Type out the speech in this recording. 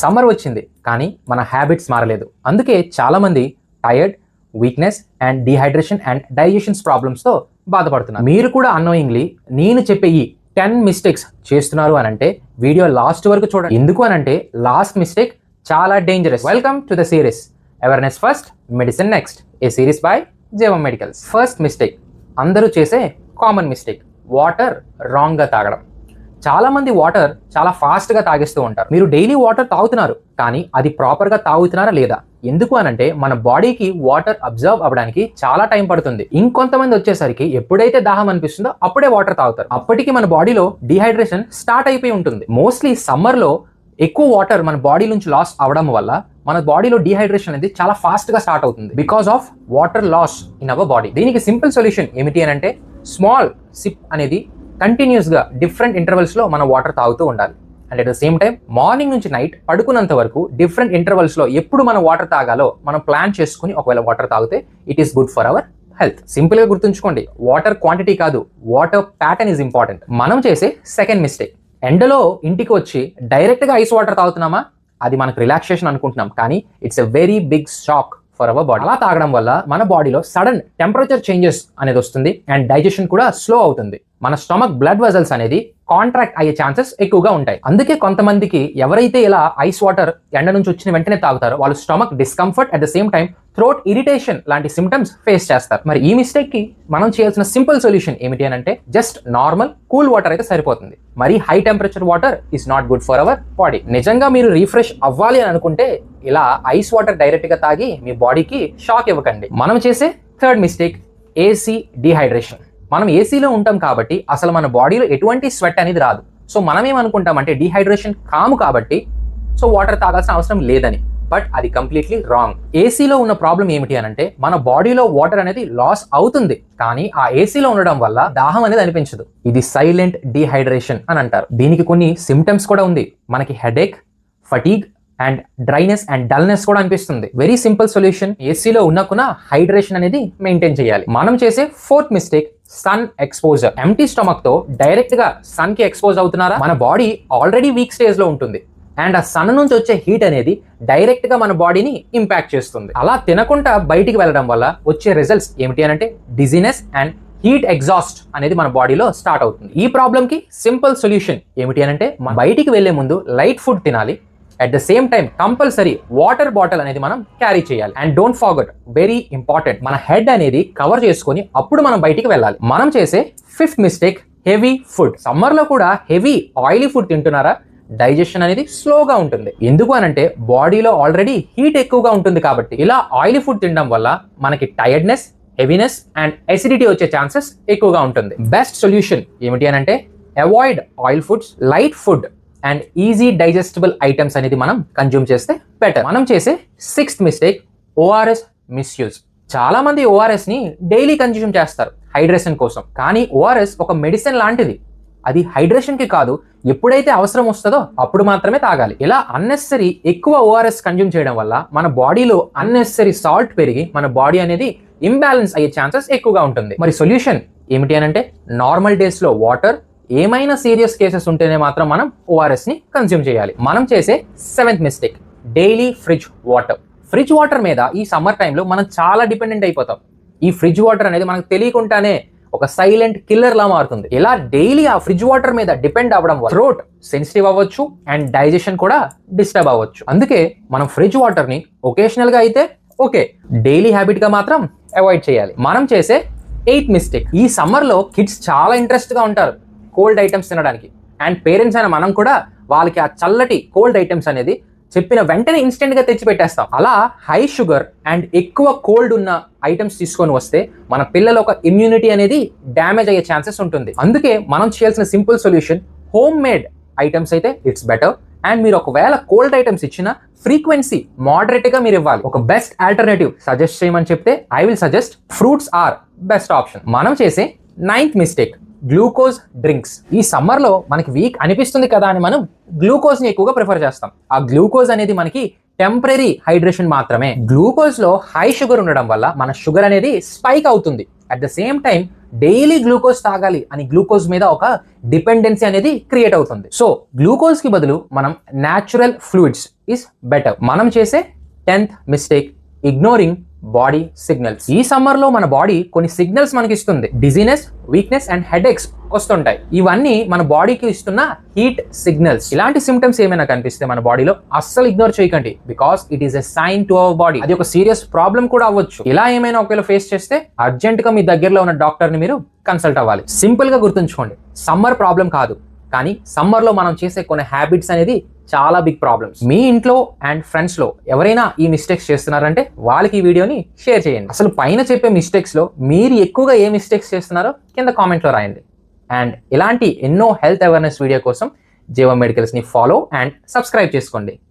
Summer వచ్చింది కానీ మన హ్యాబిట్స్ మారలేదు. అందుకే చాలామంది tired, weakness and dehydration and digestions ప్రాబ్లమ్స్తో బాధపడుతున్నారు. మీరు కూడా అన్నోయింగ్లీ నేను చెప్పే ఈ 10 మిస్టేక్స్ చేస్తున్నారు అని అంటే వీడియో లాస్ట్ వరకు చూడండి. ఎందుకు అని అంటే లాస్ట్ మిస్టేక్ చాలా dangerous. Welcome to the series awareness first, medicine next, a series by జేవం మెడికల్స్. ఫస్ట్ మిస్టేక్, అందరూ చేసే కామన్ మిస్టేక్, వాటర్ రాంగ్గా తాగడం. చాలా మంది వాటర్ చాలా ఫాస్ట్గా తాగేస్తూ ఉంటారు. మీరు డైలీ వాటర్ తాగుతున్నారు కానీ అది ప్రాపర్గా తాగుతున్నారా లేదా? ఎందుకు అనంటే మన బాడీకి వాటర్ అబ్జర్వ్ అవ్వడానికి చాలా టైం పడుతుంది. ఇంకొంతమంది వచ్చేసరికి ఎప్పుడైతే దాహం అనిపిస్తుందో అప్పుడే వాటర్ తాగుతారు. అప్పటికి మన బాడీలో డిహైడ్రేషన్ స్టార్ట్ అయిపోయి ఉంటుంది. మోస్ట్లీ సమ్మర్లో ఎక్కువ వాటర్ మన బాడీ నుంచి లాస్ అవడం వల్ల మన బాడీలో డిహైడ్రేషన్ అనేది చాలా ఫాస్ట్గా స్టార్ట్ అవుతుంది because of water loss in our body. దీనికి సింపుల్ సొల్యూషన్ ఏమిటి అని అంటే స్మాల్ సిప్ అనేది కంటిన్యూస్గా డిఫరెంట్ ఇంటర్వల్స్లో మనం వాటర్ తాగుతూ ఉండాలి. And at the same time morning నుంచి నైట్ పడుకున్నంత వరకు డిఫరెంట్ ఇంటర్వల్స్లో ఎప్పుడు మనం వాటర్ తాగాలో మనం ప్లాన్ చేసుకుని ఒకవేళ వాటర్ తాగితే it is good for our health. సింపుల్గా గుర్తుంచుకోండి, వాటర్ క్వాంటిటీ కాదు, వాటర్ ప్యాటర్న్ ఈజ్ ఇంపార్టెంట్. మనం చేసే సెకండ్ మిస్టేక్, ఎండలో ఇంటికి వచ్చి డైరెక్ట్గా ఐస్ వాటర్ తాగుతున్నామా, అది మనకు రిలాక్సేషన్ అనుకుంటున్నాం కానీ it's a very big shock for our body. అలా తాగడం వల్ల మన బాడీలో సడన్ టెంపరేచర్ చేంజెస్ అనేది వస్తుంది అండ్ డైజెషన్ కూడా స్లో అవుతుంది. మన స్టమక్ బ్లడ్ వెజల్స్ అనేది కాంట్రాక్ట్ అయ్యే ఛాన్సెస్ ఎక్కువగా ఉంటాయి. అందుకే కొంతమందికి ఎవరైతే ఇలా ఐస్ వాటర్ ఎండ నుంచి వచ్చిన వెంటనే తాగుతారో వాళ్ళు stomach discomfort at the same time throat irritation లాంటి సిమ్టమ్స్ ఫేస్ చేస్తారు. మరి ఈ మిస్టేక్ కి మనం చేయాల్సిన సింపుల్ సొల్యూషన్ ఏమిటి అని అంటే జస్ట్ నార్మల్ కూల్ వాటర్ అయితే సరిపోతుంది. మరి high temperature water is not good for our body. నిజంగా మీరు రిఫ్రెష్ అవ్వాలి అని అనుకుంటే ఇలా ఐస్ వాటర్ డైరెక్ట్ గా తాగి మీ బాడీకి షాక్ ఇవ్వకండి. మనం చేసే థర్డ్ మిస్టేక్, ఏసీ డిహైడ్రేషన్. మనం ఏసీలో ఉంటాం కాబట్టి అసలు మన బాడీలో ఎటువంటి స్వెట్ అనేది రాదు. సో మనం ఏమనుకుంటామంటే డిహైడ్రేషన్ కాము కాబట్టి సో వాటర్ తాగాల్సిన అవసరం లేదని, బట్ అది కంప్లీట్లీ రాంగ్. ఏసీలో ఉన్న ప్రాబ్లం ఏమిటి అని అంటే మన బాడీలో వాటర్ అనేది లాస్ అవుతుంది కానీ ఆ ఏసీలో ఉండడం వల్ల దాహం అనేది అనిపించదు. ఇది సైలెంట్ డిహైడ్రేషన్ అని అంటారు. దీనికి కొన్ని సిమ్టమ్స్ కూడా ఉంది. మనకి headache, fatigue and dryness and dullness కూడా అనిపిస్తుంది. వెరీ సింపుల్ సొల్యూషన్, ఏసీలో ఉన్నకున్న హైడ్రేషన్ అనేది మెయింటైన్ చేయాలి. మనం చేసే fourth mistake, sun exposure. Empty stomach తో డైరెక్ట్ గా సన్ కి ఎక్స్పోజ్ అవుతున్నారా? మన బాడీ ఆల్రెడీ వీక్ స్టేజ్ లో ఉంటుంది అండ్ ఆ సన్ నుంచి వచ్చే హీట్ అనేది డైరెక్ట్ గా మన బాడీని ఇంపాక్ట్ చేస్తుంది. అలా తినకుండా బయటికి వెళ్ళడం వల్ల వచ్చే రిజల్ట్స్ ఏమిటి అని అంటే డిజీనెస్ అండ్ హీట్ ఎగ్జాస్ట్ అనేది మన బాడీలో స్టార్ట్ అవుతుంది. ఈ ప్రాబ్లం కి సింపుల్ సొల్యూషన్ ఏమిటి అని అంటే బయటికి వెళ్లే ముందు లైట్ ఫుడ్ తినాలి. At the same time compulsory water bottle అనేది మనం క్యారీ చేయాలి. And don't forget, very important, మన హెడ్ అనేది కవర్ చేసుకొని అప్పుడు మనం బయటికి వెళ్ళాలి. మనం చేసే fifth mistake, heavy food. Summer లో కూడా హెవీ ఆయిలీ ఫుడ్ తింటున్నారా? డైజెషన్ అనేది స్లోగా ఉంటుంది. ఎందుకు అనంటే బాడీలో ఆల్రెడీ హీట్ ఎక్కువగా ఉంటుంది కాబట్టి. ఇలా ఆయిలీ ఫుడ్ తినడం వల్ల మనకి టైర్డ్నెస్, హెవీనెస్ అండ్ ఎసిడిటీ వచ్చే ఛాన్సెస్ ఎక్కువగా ఉంటుంది. బెస్ట్ సొల్యూషన్ ఏమిటి అనంటే avoid oil foods, light food and easy digestible items అనేది మనం కన్జ్యూమ్ చేస్తే బెటర్. మనం చేసే సిక్స్త్ మిస్టేక్, ఓఆర్ఎస్ మిస్యూజ్. చాలా మంది ఓఆర్ఎస్ ని డైలీ కన్జ్యూమ్ చేస్తారు హైడ్రేషన్ కోసం, కానీ ఓఆర్ఎస్ ఒక మెడిసిన్ లాంటిది. అది హైడ్రేషన్ కి కాదు, ఎప్పుడైతే అవసరం వస్తుందో అప్పుడు మాత్రమే తాగాలి. ఇలా అన్నెసరీ ఎక్కువ ఓఆర్ఎస్ కన్జ్యూమ్ చేయడం వల్ల మన బాడీలో అన్నెసరీ సాల్ట్ పెరిగి మన బాడీ అనేది ఇంబ్యాలెన్స్ అయ్యే ఛాన్సెస్ ఎక్కువగా ఉంటుంది. మరి సొల్యూషన్ ఏమిటి అని అంటే నార్మల్ డేస్ లో వాటర్, ఏమైనా సీరియస్ కేసెస్ ఉంటేనే మాత్రం మనం ఓఆర్ఎస్ ని కన్జ్యూమ్ చేయాలి. మనం చేసే seventh mistake, daily fridge water. Fridge water మీద ఈ సమ్మర్ టైంలో మనం చాలా డిపెండెంట్ అయిపోతాం. ఈ ఫ్రిడ్జ్ వాటర్ అనేది మనకు తెలియకుండానే ఒక సైలెంట్ కిల్లర్ లా మారుతుంది. ఇలా డైలీ ఆ ఫ్రిడ్జ్ వాటర్ మీద డిపెండ్ అవ్వడం వల్ల థ్రోట్ సెన్సిటివ్ అవ్వచ్చు అండ్ డైజెషన్ కూడా డిస్టర్బ్ అవ్వచ్చు. అందుకే మనం ఫ్రిడ్జ్ వాటర్ ని ఒకేషనల్ గా అయితే ఓకే, డైలీ హ్యాబిట్ గా మాత్రం అవాయిడ్ చేయాలి. మనం చేసే ఎయిత్ మిస్టేక్, ఈ సమ్మర్ లో కిడ్స్ చాలా ఇంట్రెస్ట్ గా ఉంటారు కోల్డ్ ఐటమ్స్ తినడానికి అండ్ పేరెంట్స్ అయిన మనం కూడా వాళ్ళకి ఆ చల్లటి కోల్డ్ ఐటమ్స్ అనేది చెప్పిన వెంటనే ఇన్స్టెంట్ గా తెచ్చి పెట్టేస్తాం. అలా హై షుగర్ అండ్ ఎక్కువ కోల్డ్ ఉన్న ఐటమ్స్ తీసుకొని వస్తే మన పిల్లల ఒక ఇమ్యూనిటీ అనేది డ్యామేజ్ అయ్యే ఛాన్సెస్ ఉంటుంది. అందుకే మనం చేయాల్సిన simple solution, home made items అయితే ఇట్స్ బెటర్. అండ్ మీరు ఒకవేళ కోల్డ్ ఐటమ్స్ ఇచ్చిన ఫ్రీక్వెన్సీ మోడరేట్ గా మీరు ఇవ్వాలి. ఒక బెస్ట్ ఆల్టర్నేటివ్ సజెస్ట్ చేయమని చెప్తే I will suggest fruits are best option. మనం చేసే నైన్త్ మిస్టేక్, గ్లూకోజ్ డ్రింక్స్. ఈ సమ్మర్ లో మనకి వీక్ అనిపిస్తుంది కదా అని మనం గ్లూకోజ్ ని ఎక్కువగా ప్రిఫర్ చేస్తాం. ఆ గ్లూకోజ్ అనేది మనకి టెంపరీ హైడ్రేషన్ మాత్రమే. గ్లూకోజ్ లో హై షుగర్ ఉండడం వల్ల మన షుగర్ అనేది స్పైక్ అవుతుంది. At the same time daily glucose తాగాలి అని గ్లూకోజ్ మీద ఒక డిపెండెన్సీ అనేది క్రియేట్ అవుతుంది. సో గ్లూకోజ్ కి బదులు మనం న్యాచురల్ ఫ్లూయిడ్స్ ఈస్ బెటర్. మనం చేసే 10th mistake, ignoring body signals. ఈ సమ్మర్ లో మన బాడీ కొన్ని సిగ్నల్స్ మనకి ఇస్తుంది. డిజీనెస్, వీక్నెస్ అండ్ హెడేక్స్ వస్తుంటాయి. ఇవన్నీ మన బాడీకి ఇస్తున్న హీట్ సిగ్నల్స్. ఇలాంటి సిమ్టమ్స్ ఏమైనా కనిపిస్తే మన బాడీలో అస్సలు ఇగ్నోర్ చేయకండి, because it is a sign to our body. అది ఒక సీరియస్ ప్రాబ్లం కూడా అవ్వచ్చు. ఇలా ఏమైనా ఒకవేళ ఫేస్ చేస్తే అర్జెంట్ గా మీ దగ్గరలో ఉన్న డాక్టర్ ని మీరు కన్సల్ట్ అవ్వాలి. సింపుల్ గా గుర్తుంచుకోండి, సమ్మర్ ప్రాబ్లం కాదు, కానీ సమ్మర్ లో మనం చేసే కొన్ని హ్యాబిట్స్ అనేది చాలా బిగ్ ప్రాబ్లమ్స్. మీ ఇంట్లో అండ్ ఫ్రెండ్స్ లో ఎవరైనా ఈ మిస్టేక్స్ చేస్తున్నారంటే వాళ్ళకి ఈ వీడియోని షేర్ చేయండి. అసలు పైన చెప్పే మిస్టేక్స్ లో మీరు ఎక్కువగా ఏ మిస్టేక్స్ చేస్తున్నారో కింద కామెంట్ లో రాయండి. అండ్ ఇలాంటి ఎన్నో హెల్త్ అవేర్నెస్ వీడియో కోసం జీవం మెడికల్స్ ని ఫాలో అండ్ సబ్స్క్రైబ్ చేసుకోండి.